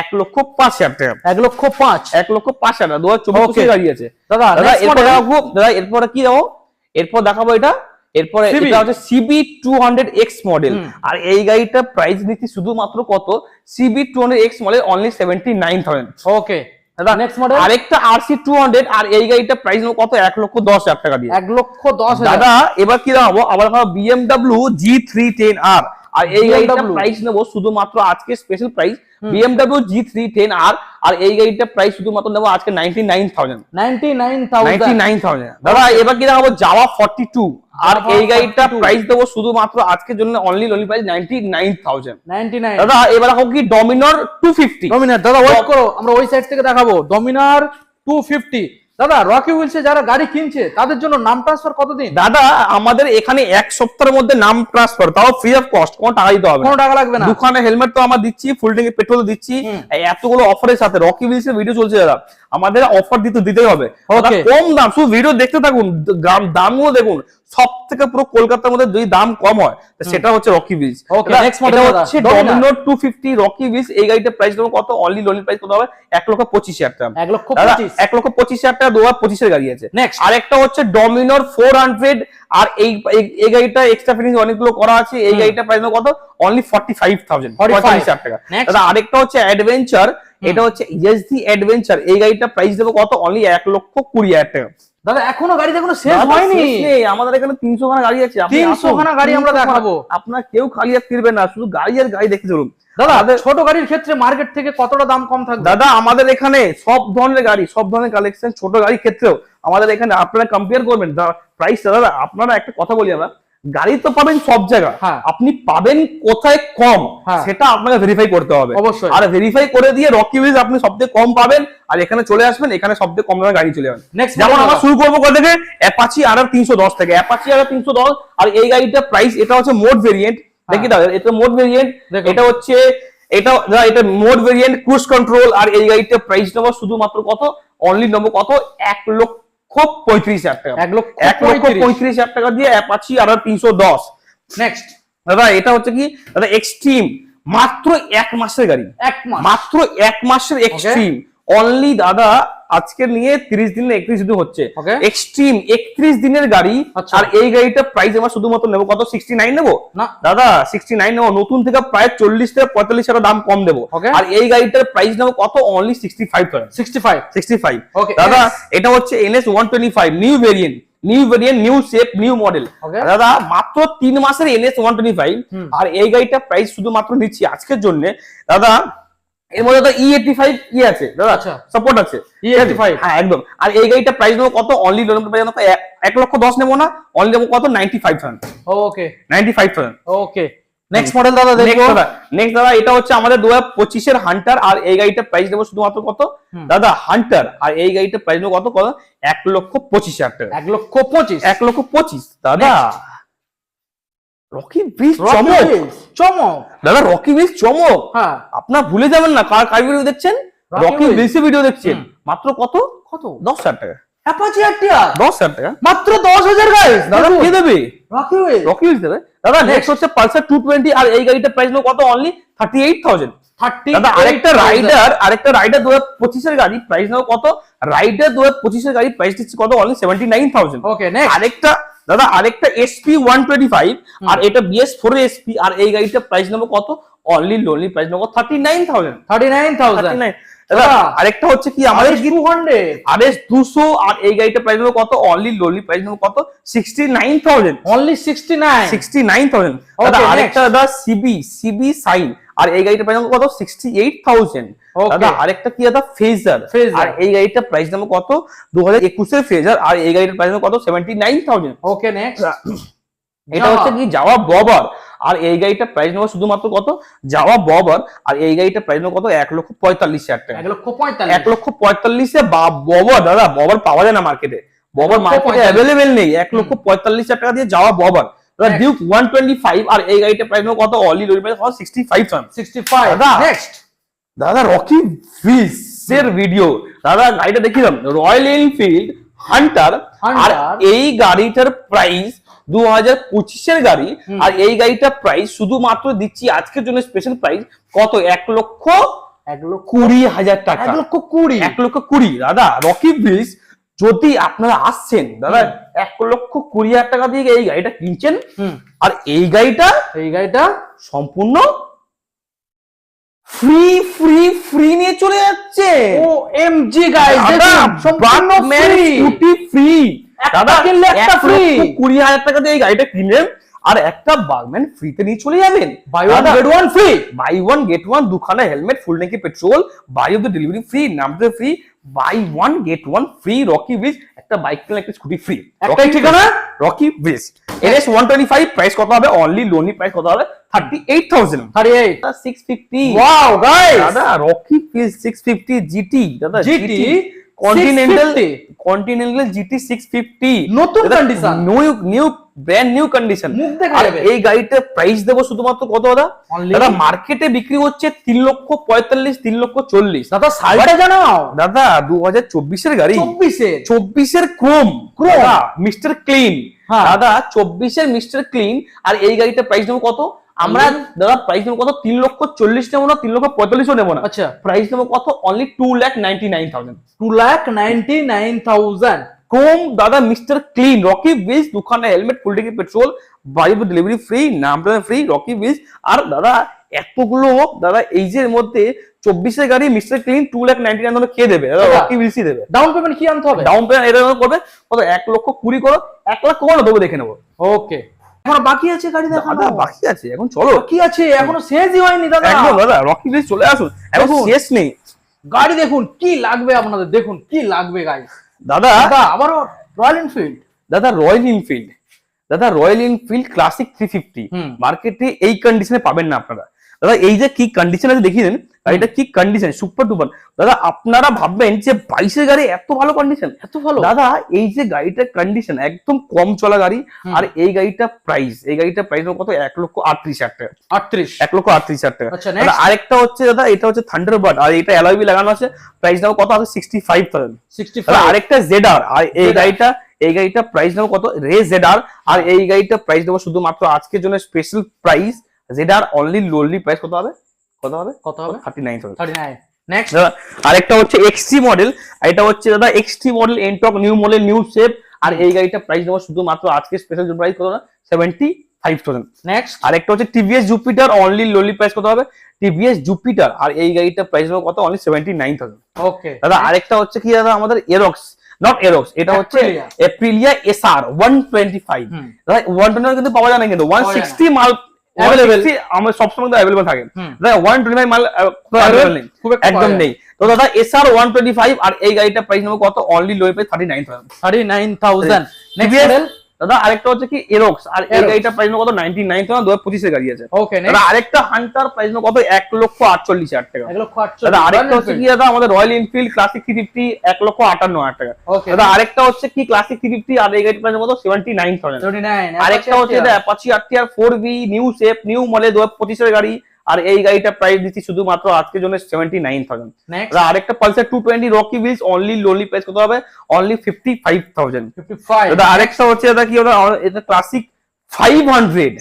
1,05,000 টাকা 1,05,000 2024 গাড়ি আছে দাদা এরপরে কি দেবো এরপর দেখাবো এরপরে এটা হচ্ছে CB200X মডেল আর এই গাড়িটা প্রাইস নিচ্ছি শুধুমাত্র কত CB200X মডেল অনলি 79,000 ওকে দাদা নেক্সট মডেল আরেকটা RC200 আর এই গাড়িটা প্রাইস নেবো কত 1,10,000 টাকা দিয়ে 1,10,000 দাদা এবার কি দেখাবো আবার BMW G310R আর এই গাড়িটা প্রাইস নেবো শুধুমাত্র আজকে স্পেশাল প্রাইস BMW G310R আর এই গাড়িটা প্রাইস শুধুমাত্র নেবো আজকে 99,000 দাদা এবার কি দেখাবো জাভা 42 আর এই গাড়িটা প্রাইস দেবো শুধুমাত্র আজকের জন্য অনলি লোনলি প্রাইস 99,000 দাদা এবার দেখো কি ডমিনার 250 দাদা ওয়েট করো আমরা ওই সাইড থেকে দেখাবো ডমিনার 250 দাদা রকি উইলসে যারা গাড়ি কিনছে তাদের জন্য নাম ট্রান্সফার কতদিন দাদা আমাদের এখানে এক সপ্তাহের মধ্যে নাম ট্রান্সফার তাও ফ্রি অফ কস্ট কোনো টাকা দিতে হবে কোনো টাকা লাগবে না দুখানে হেলমেট তো আমরা দিচ্ছি ফুল ট্যাঙ্কি পেট্রোল দিচ্ছি এতগুলো অফারের সাথে রকি উইলসের ভিডিও চলছে দাদা আমাদের অফার দিতেই হবে কম দাম শুধু ভিডিও দেখতে থাকুন দামগুলো দেখুন সব থেকে পুরো কলকাতার মধ্যে যদি দাম কম হয় সেটা হচ্ছে রকি উইলস এটা হচ্ছে ডমিনার 250 রকি উইলস এই গাড়িটার প্রাইস দেবো কত অনলি লোনলি প্রাইস কত হবে 1,25,000 টাকা 1,25,000 টাকা 2025 এর গাড়ি আছে আরেকটা হচ্ছে ডমিনার 400 আর এই গাড়িটা এক্সট্রা ফিটিংস অনেকগুলো করা আছে এই গাড়িটা প্রাইস কত অনলি 45,000 টাকা দাদা আরেকটা হচ্ছে অ্যাডভেঞ্চার এটা হচ্ছে ESD অ্যাডভেঞ্চার এই গাড়িটা প্রাইস দেবো কত অনলি 1,20,000 টাকা দাদা এখনো গাড়ি এখনো শেষ হয়নি আমাদের এখানে 300 খানা গাড়ি আছে 300 খানা গাড়ি আমরা দেখাবো আপনার কেউ খালি আর ফিরবে না শুধু গাড়ি আর গাড়ি দেখতে চলুন দাদা ছোট গাড়ির ক্ষেত্রে মার্কেট থেকে কতটা দাম কম থাকবে দাদা আমাদের এখানে সব ধরনের গাড়ি সব ধরনের কালেকশন ছোট গাড়ির ক্ষেত্রেও আমাদের এখানে আপনারা কম্পেয়ার করবেন প্রাইস দাদা আপনারা একটা কথা বলি আমরা গাড়ি তো পাবেন সব জায়গায়, আপনি পাবেন কোথায় কম সেটা আপনাকে ভেরিফাই করতে হবে অবশ্যই। আর ভেরিফাই করে দিয়ে রকি উইলস আপনি সবথেকে কম পাবেন, আর এখানে চলে আসবেন, এখানে সবথেকে কম দামে গাড়ি চলে যাবেন। যেমন আমরা শুরু করবো কোথা থেকে, অ্যাপাচি RR 310 থেকে। অ্যাপাচি RR 310, আর এই গাড়িটার প্রাইস, এটা হচ্ছে মোড ভেরিয়েন্ট, দেখি দাদা এটা মোড ভেরিয়েন্ট, এটা হচ্ছে এটা মোড ভেরিয়েন্ট ক্রুজ কন্ট্রোল। আর এই গাড়িটার প্রাইস নেবো শুধুমাত্র কত, অনলি নেবো কত, 1,35,000 টাকা। 1,35,000 টাকা দিয়ে অ্যাপাচি RR 310। নেক্সট দাদা এটা হচ্ছে কি দাদা, এক্সট্রিম, মাত্র 1 মাসের গাড়ি, মাত্র 1 মাসের এক্সট্রিম, অনলি দাদা আজকে নিয়ে 30 দিন না 31 দিন হচ্ছে, এক্সট্রিম 31 দিনের গাড়ি। আর এই গাড়িটা প্রাইস আমরা শুধুমাত্র নেবো কত, 69 নেবো না দাদা, 69 নেবো, নতুন থেকে প্রায় 40 থেকে 45 টাকা দাম কম দেবো। আর এই গাড়িটার প্রাইস নেবো কত, অনলি 65 দাদা। এটা হচ্ছে NS 125 new variant, new shape, new model দাদা, মাত্র 3 মাসের NS 125। আর এই গাড়িটার প্রাইস শুধুমাত্র নিচ্ছি আজকের জন্য দাদা, এর মধ্যে তো E85 কি আছে দাদা, সাপোর্ট আছে E85, হ্যাঁ একদম। আর এই গাড়িটা প্রাইস নেবো কত, অনলি লোন প্রাইস 1,10,10 নেবো না, অনলি নেবো কত, 95,000। ওকে 95,000। ওকে নেক্সট মডেল দাদা দেখবো। নেক্সট দাদা এটা হচ্ছে আমাদের 2025 এর হান্টার। আর এই গাড়িটার প্রাইস নেবো শুধুমাত্র কত দাদা, হান্টার। আর এই গাড়িটার প্রাইস নেবো কত, 1,25,000 টাকা। 1,25,000 দাদা। রকি উইলস চমক দাদা, রকি উইলস চমক। আপনার ভুলে যাবেন না, কার ভিডিও দেখছেন, রকি উইলস ভিডিও দেখছেন, মাত্র কত 10,000 টাকা। অ্যাপাচি RTR 10,000 টাকা, মাত্র 10,000 গাইস দাদা, কে দেবে, রকি উইলস দেবে দাদা। নেক্সট হচ্ছে পালসার 220। আর এই গাড়িটার প্রাইস নেবো কত, অনলি 38,000। দাদা আরেকটা রাইডার 2025 এর গাড়ি, প্রাইস নেবো কত, রাইডার 2025 এর গাড়ি প্রাইস দিচ্ছি কত, অনলি 79,000। ওকে নেক্সট আরেকটা SP 125, আর এটা BS4 এর SP। আর এই গাড়িটার প্রাইস নেবো কত, অনলি লোনলি প্রাইস নেবো 39,000। আরেকটা হচ্ছে কি আমাদের RS 200। আর এই গাড়িটার প্রাইস নেবো কত, অনলি লোনলি প্রাইস নেবো কত, 69,000। অনলি 69,000 দাদা। আরেকটা দাদা CB সাইন। আর এই গাড়িটার প্রাইস নেবো কত, 68,000 দাদা। আরেকটা কি দাদা, ফেজার। আর এই গাড়িটার প্রাইস নেবো কত, 2021 এর ফেজার। আর এই গাড়িটার প্রাইস নেবো কত, 79,000। ওকে নেক্সট এটা হচ্ছে কি জাভা ববার। আর এই গাড়িটার প্রাইস নেবো শুধুমাত্র কত, জাভা ববার। আর এই গাড়িটার প্রাইস নেবো কত, 1,45,000 টাকা। 1,45,000 ববার দাদা, ববার পাওয়া যায় না মার্কেটে, ববার মার্কেটে অ্যাভেলেবেল নেই। 1,45,000 টাকা দিয়ে জাভা ববার দাদা। ডিউক 125। আর এই গাড়িটার প্রাইস নেবো কত, অনলি লোন প্রাইস 65 দাদা। নেক্সট দাদা রকি উইলস এর ভিডিও দাদা, গাড়িটা দেখিলাম, রয়্যাল এনফিল্ড হান্টার। আর এই গাড়িটার প্রাইস 2025 এর গাড়ি। আর এই গাড়িটার প্রাইস শুধুমাত্র দিচ্ছি আজকের জন্য স্পেশাল প্রাইস কত, 1,20,000 টাকা। 1,20,000 দাদা। রকি উইলস যদি আপনারা আসছেন দাদা, 1,20,000 টাকা দিয়ে এই গাড়িটা কিনছেন। আর এই গাড়িটা সম্পূর্ণ ফ্রি নিয়ে চলে যাচ্ছে। OMG গাইস, সম্পূর্ণ ফ্রি দাদা। 1,20,000 টাকা দিয়ে এই গাড়িটা কিনলেন, আর একটা বাগম্যান ফ্রিতে নিয়ে চলে যাবেন। বাই ওয়ান গেট ওয়ান দুখানা হেলমেট, ফুল ট্যাঙ্কি petrol, by off the delivery free, নামতে free, buy one get one free. Rocky Wheels, একটা বাইক কিনলে একটা স্কুটি ফ্রি। একটাই ঠিকানা, রকি উইলস। NS 125 প্রাইস কত হবে, অনলি লোনলি প্রাইস কত হবে, 38,000। 650। ওয়াও গাইস দাদা, রকি উইলস 650 GT দাদা, GT কন্টিনেন্টাল GT 650 নতুন condition, new brand new condition. আর এই গাড়িটার প্রাইস দেবো শুধুমাত্র কত দাদা, দাদা মার্কেটে বিক্রি হচ্ছে 3,45,000 3,40,000 দাদা। সালটা জানাও দাদা, 2024 এর গাড়ি, 24 এর ক্রোম মিস্টার ক্লিন দাদা, 24 এর মিস্টার ক্লিন। আর এই গাড়িটার প্রাইস দেবো কত, আমরা দাদা প্রাইস নেবো কত, 3,40,000 নেবো না, 3,45,000 নেবো না। আচ্ছা প্রাইস নেবো কত, অনলি 2,99,000। 2,99,000 ক্রোম দাদা, মিস্টার ক্লিন, রকি উইলস, দুখানা হেলমেট, ফুল ট্যাঙ্কি petrol, by of delivery free, নামটা ফ্রি, রকি উইলস। আর দাদা এতগুলো দাদা এই যে মধ্যে 24 এর গাড়ি মিস্টার ক্লিন 2,99,000 কে দেবে দাদা, রকি উইলসই দেবে। ডাউন পেমেন্ট কি আনতে হবে, ডাউন পেমেন্ট এটা করবে কত, 1,20,000 করো, 1,00,000 করো, দেবো দেখে নেবো। ওকে এখন বাকি আছে গাড়ি দেখানো, বাকি আছে এখন, চলো কি আছে, এখনো শেষই হয়নি দাদা। একদম দাদা, রকি উইলস চলে আসুন, এখন শেষ নেই। গাড়ি দেখুন কি লাগবে আপনাদের, দেখুন কি লাগবে গাইস। দাদা আবারও রয়্যাল এনফিল্ড দাদা, রয়্যাল এনফিল্ড দাদা রয়্যাল এনফিল্ড ক্লাসিক 350 মার্কেটে এই কন্ডিশনে পাবেন না আপনারা। দাদা এই যে কি কন্ডিশন আছে দেখিয়ে দেন, গাড়িটা কি কন্ডিশন, সুপার ডুপার। দাদা আপনারা ভাববেন যে 22-এর গাড়ি এত ভালো কন্ডিশন, এত ভালো। দাদা এই যে গাড়িটার কন্ডিশন একদম কম চলা গাড়ি, আর এই গাড়িটা প্রাইস কত 1,38,000 টাকা। 1,38,000 টাকা। দাদা আরেকটা হচ্ছে দাদা এটা হচ্ছে থান্ডারবার্ড, আর এটা অ্যালয় হুইল লাগানো আছে, প্রাইস দাও কত আছে 65,000। আরেকটা জেডআর, আর এই গাড়িটা প্রাইস দাও কত রে জেডআর, আর এই গাড়িটা প্রাইস দেবো শুধুমাত্র আজকের জন্য special price ZR only lonely price কত হবে 39,000। নেক্সট আরেকটা হচ্ছে এক্সটি মডেল, এটা হচ্ছে দাদা XT model Ntorq new model new shape, আর এই গাড়িটা প্রাইস দেবো শুধুমাত্র আজকে স্পেশাল প্রাইস কত না 75,000। নেক্সট আরেকটা হচ্ছে TVS Jupiter only lonely price কত হবে টিভিএস জুপিটার, আর এই গাড়িটা প্রাইস দেবো কত অনলি 79,000। ওকে দাদা আরেকটা হচ্ছে কি দাদা আমাদের এরক্স, নট এরক্স, এটা হচ্ছে এপ্রিলিয়া এসআর 125। দাদা 125 কিন্তু পাওয়া যায় না, কিন্তু 160 মাল अवेलेबल আমরা সব সময় अवेलेबल থাকে। দাদা 125 মাল अवेलेबल নেই, একদম নেই। তো দাদা এসআর 125, আর এই গাড়িটা প্রাইস নেব কত only low price 39,000। Next model দাদা আরেকটা হচ্ছে কি এরক্স, আর এই গাড়িটা প্রাইস নেব কত 99,000, 2025 এর গাড়ি আছে। ওকে দাদা আরেকটা হান্টার প্রাইস নেব কত 1,48,000 টাকা। 1,48,000। দাদা আরেকটা হচ্ছে কি দাদা আমাদের রয়্যাল এনফিল্ড ক্লাসিক 350 1,58,000 টাকা। দাদা আরেকটা হচ্ছে কি ক্লাসিক 350, আর এই গাড়িটার প্রাইস কত 79,000। আরেকটা হচ্ছে এটা Apache RTR 4V new shape new model 2025 এর গাড়ি, আর এই গাড়িটা প্রাইস দিচ্ছি শুধুমাত্র আজকের জন্য 79,000। দাদা আরেকটা Pulsar 220 Rocky Wheels only lonely price কত হবে অনলি 55,000। দাদা আরেকটা হচ্ছে দাদা কি এটা ক্লাসিক 500।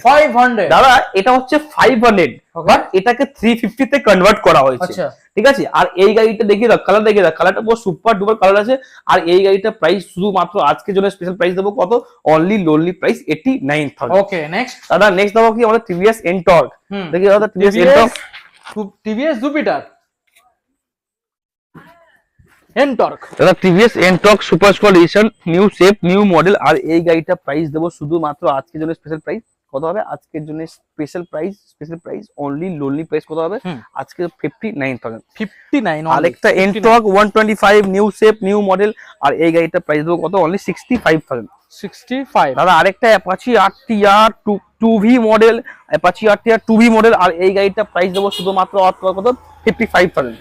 দাদা এটা হচ্ছে 500, বাট এটাকে 350 তে কনভার্ট করা হয়েছে, ঠিক আছে। আর এই গাড়িটা দেখিয়ে দাও, কালারটা পুরো সুপার ডুপার কালার আছে, আর এই গাড়িটা প্রাইস শুধুমাত্র আজকের জন্য স্পেশাল প্রাইস দেবো কত only lonely price 89,000। Okay next দাদা নেক্সট দেবো কি আমাদের টিভিএস এনটর্ক, দেখি দাদা টিভিএস জুপিটার এনটর্ক, দাদা TVS Ntorq super sport edition new shape new model, আর এই গাড়িটা প্রাইস দেবো শুধুমাত্র আজকের জন্য স্পেশাল প্রাইস কত হবে আজকের জন্য special price only lonely price কত হবে আজকে 59,000। আরেকটা Ntorq 125 new shape new model, আর এই গাড়িটা প্রাইস দেবো কত অনলি 65,000। দাদা আরেকটা অ্যাপাচি RTR 2V মডেল, অ্যাপাচি RTR 2V মডেল, আর এই গাড়িটা প্রাইস দেবো শুধুমাত্র কত 55,000।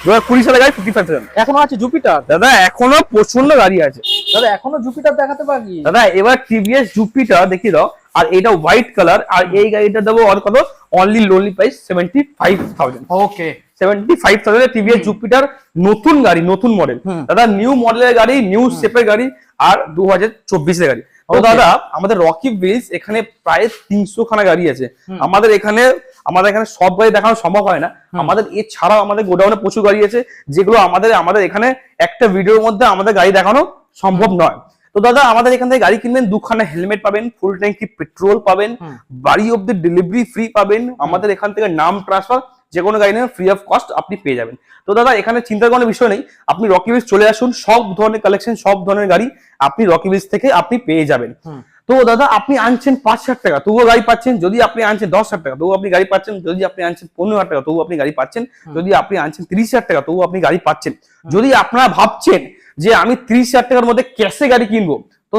2020 সালের গাড়ি 55,000। এখনো আছে জুপিটার দাদা, এখনো প্রচন্ড গাড়ি আছে দাদা, এখনো জুপিটার দেখাতে পারি দাদা। এবার টিভিএস জুপিটার দেখিয়ে দাও, আর এটা হোয়াইট কালার, আর এই গাড়িটা দেবো কত অনলি লোনলি প্রাইস 75,000। ওকে 75,000 এর টিভিএস জুপিটার নতুন গাড়ি, নতুন মডেল দাদা, নিউ মডেলের গাড়ি নিউ শেপের গাড়ি, আর 2024 এর গাড়ি। তো দাদা আমাদের রকি হুইলস এখানে প্রায় 300 খানা গাড়ি আছে। আমাদের এখানে সব গাড়ি দেখানো সম্ভব হয় না, আমাদের এছাড়াও আমাদের গোডাউনে প্রচুর গাড়ি আছে, যেগুলো আমাদের এখানে একটা ভিডিওর মধ্যে আমাদের গাড়ি দেখানো সম্ভব নয়। তো দাদা আমাদের এখান থেকে গাড়ি কিনবেন, 2খানা হেলমেট পাবেন, ফুল ট্যাঙ্কি পেট্রোল পাবেন, বাড়ি অব্দি ডেলিভারি ফ্রি পাবেন, আমাদের এখান থেকে নাম ট্রান্সফার যে কোনো গাড়ি নেবেন ফ্রি অফ কস্ট আপনি পেয়ে যাবেন। তো দাদা এখানে চিন্তার কোনো বিষয় নেই, আপনি রকি হুইলস চলে আসুন, সব ধরনের কালেকশন সব ধরনের গাড়ি আপনি রকি হুইলস থেকে আপনি পেয়ে যাবেন। তো দাদা আপনি আনছেন 5,000 টাকা তবুও গাড়ি পাচ্ছেন, যদি আপনি আনছেন 10,000 টাকা তবুও আপনি গাড়ি পাচ্ছেন, যদি আপনি আনছেন 15,000 টাকা তবুও আপনি গাড়ি পাচ্ছেন, যদি আপনি আনছেন 30,000 টাকা তবুও আপনি গাড়ি পাচ্ছেন। যদি আপনারা ভাবছেন যে আমি 30,000 টাকার মধ্যে ক্যাশে গাড়ি কিনবো, তো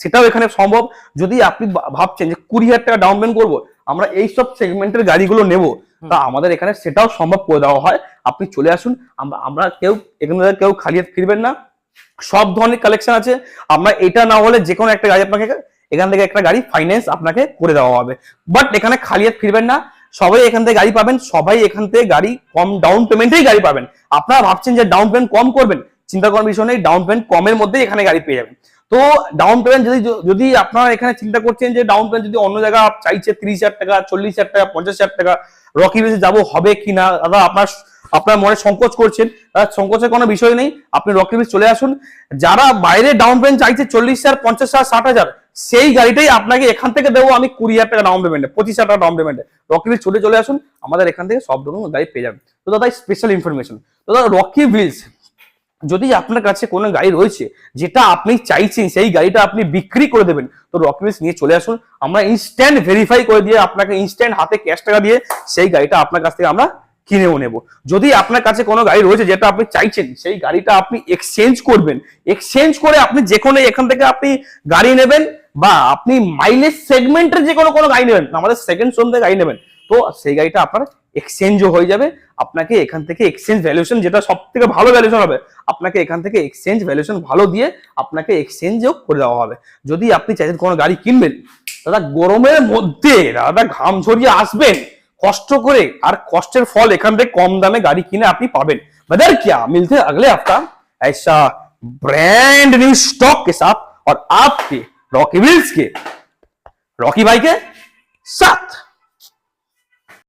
সেটাও এখানে সম্ভব। যদি আপনি ভাবছেন যে 20,000 টাকা ডাউন পেমেন্ট করবো, আমরা এইসব সেগমেন্টের গাড়িগুলো নেবো, তা আমাদের এখানে সেটাও সম্ভব করে দেওয়া হয়। আপনি চলে আসুন, আমরা কেউ খালি হাতে ফিরবেন না, সব ধরনের কালেকশন আছে। আমরা এটা না হলে যে কোনো একটা গাড়ি আপনাকে এখান থেকে একটা গাড়ি ফাইন্যান্স আপনাকে করে দেওয়া হবে, বাট এখানে খালি হাতে ফিরবেন না। সবাই এখান থেকে গাড়ি পাবেন, সবাই এখান থেকে গাড়ি কম ডাউন পেমেন্টেই গাড়ি পাবেন। আপনারা ভাবছেন যে ডাউন পেমেন্ট কম করবেন, চিন্তা করার বিষয় নেই, ডাউন পেমেন্ট কমের মধ্যেই এখানে গাড়ি পেয়ে যাবেন। তো ডাউন পেমেন্ট যদি আপনারা এখানে চিন্তা করছেন যে ডাউন পেমেন্ট যদি অন্য জায়গা চাইছে 30,000 টাকা 40,000 টাকা 50,000 টাকা রকি হুইলসে যাবো হবে কিনা, দাদা আপনার মনে সংকোচ করছেন, সংকোচের কোনো বিষয় নেই, আপনি রকি হুইলস চলে আসুন। যারা বাইরে ডাউন পেমেন্ট চাইছে 40,000 50,000 60,000, সেই গাড়িটাই আপনাকে এখান থেকে দেবো আমি 20,000 টাকা ডাউন পেমেন্টে, 25,000 টাকা ডাউন পেমেন্টে। রকি হুইলস চলে আসুন, আমাদের এখান থেকে সব ধরনের গাড়ি পেয়ে যাবেন। তো দাদা স্পেশাল ইনফরমেশন, তো দাদা রকি হুইলস যদি আপনার কাছে কোনো গাড়ি রয়েছে যেটা আপনি চাইছেন সেই গাড়িটা আপনি বিক্রি করে দেবেন, তো রকি হুইলস নিয়ে চলে আসুন। আমরা ইনস্ট্যান্ট ভেরিফাই করে দিয়ে আপনাকে ইনস্ট্যান্ট হাতে ক্যাশ টাকা দিয়ে সেই গাড়িটা আপনার কাছ থেকে আমরা কিনেও নেব। যদি আপনার কাছে কোনো গাড়ি রয়েছে যেটা আপনি চাইছেন সেই গাড়িটা আপনি এক্সচেঞ্জ করবেন, এক্সচেঞ্জ করে আপনি যে কোনো এখান থেকে আপনি গাড়ি নেবেন, বা আপনি মাইলেজ সেগমেন্টের যে কোনো গাড়ি নেবেন, আমাদের সেকেন্ড শোরুম থেকে গাড়ি নেবেন, তো সেই গাড়িটা আপনার এক্সচেঞ্জও হয়ে যাবে। আপনাকে এখান থেকে এক্সচেঞ্জ ভ্যালুয়েশন, যেটা সব থেকে ভালো ভ্যালুয়েশন হবে, আপনাকে এখান থেকে এক্সচেঞ্জ ভ্যালুয়েশন ভালো দিয়ে আপনাকে এক্সচেঞ্জও করে দেওয়া হবে। যদি আপনি চাইছেন কোনো গাড়ি কিনবেন, দাদা গরমের মধ্যে দাদা ঘাম ঝরিয়ে আসবেন কষ্ট করে, আর কষ্টের ফল এখান থেকে কম দামে গাড়ি কিনে আপনি পাবেন। बदर क्या मिलते हैं अगले हफ्ता ऐसा ब्रांड न्यू स्टॉक के साथ और आपके रॉकी व्हील्स के रॉकी भाई के साथ।